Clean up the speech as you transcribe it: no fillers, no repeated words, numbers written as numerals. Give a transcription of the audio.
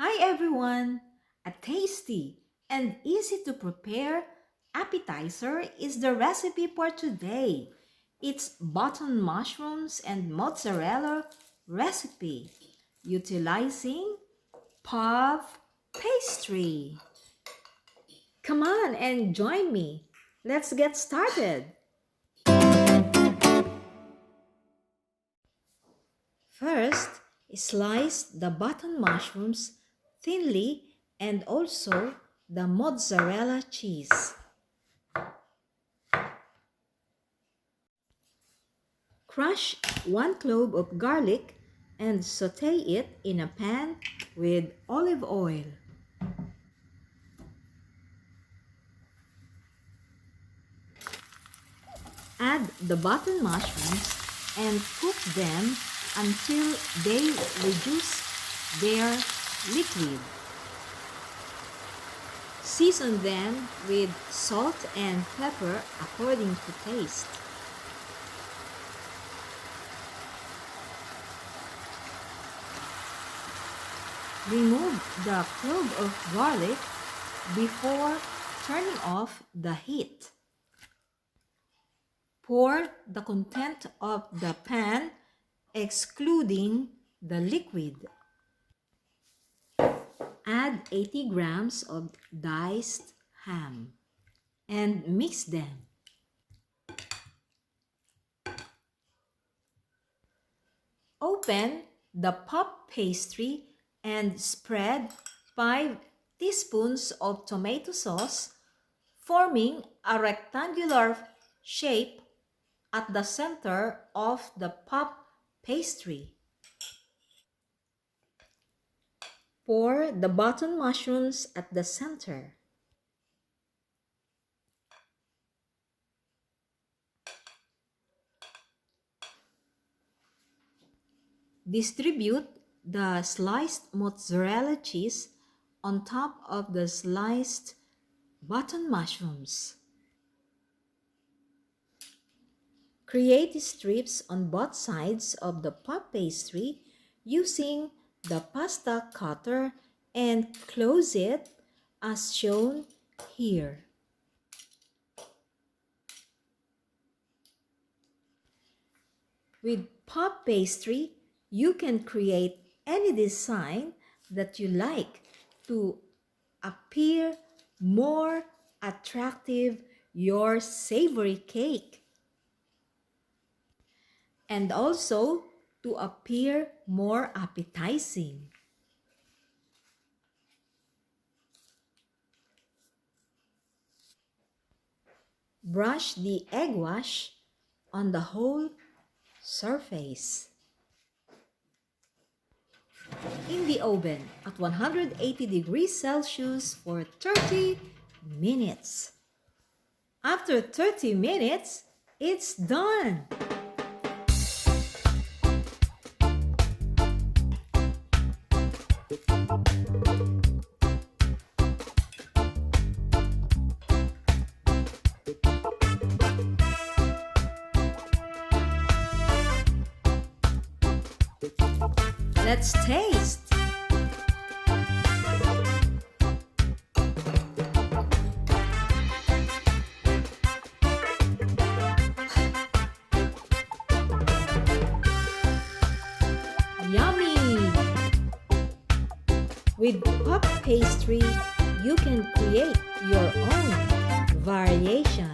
Hi everyone! A tasty and easy to prepare appetizer is the recipe for today. It's button mushrooms and mozzarella recipe utilizing puff pastry. Come on and join me. Let's get started. First, slice the button mushrooms thinly and also the mozzarella cheese. Crush 1 clove of garlic and saute it in a pan with olive oil. Add the button mushrooms and cook them until they reduce their liquid. Season them with salt and pepper according to taste. Remove the clove of garlic before turning off the heat. Pour the content of the pan, excluding the liquid. Add 80 grams of diced ham and mix them. Open the puff pastry and spread 5 teaspoons of tomato sauce, forming a rectangular shape at the center of the puff pastry. Pour the button mushrooms at the center. Distribute the sliced mozzarella cheese on top of the sliced button mushrooms. Create strips on both sides of the puff pastry using the pasta cutter and close it as shown here. With puff pastry, you can create any design that you like to appear more attractive your savory cake, and also to appear more appetizing. Brush the egg wash on the whole surface. In the oven at 180 degrees Celsius for 30 minutes. After 30 minutes, it's done! Let's taste! Yummy! With puff pastry, you can create your own variation.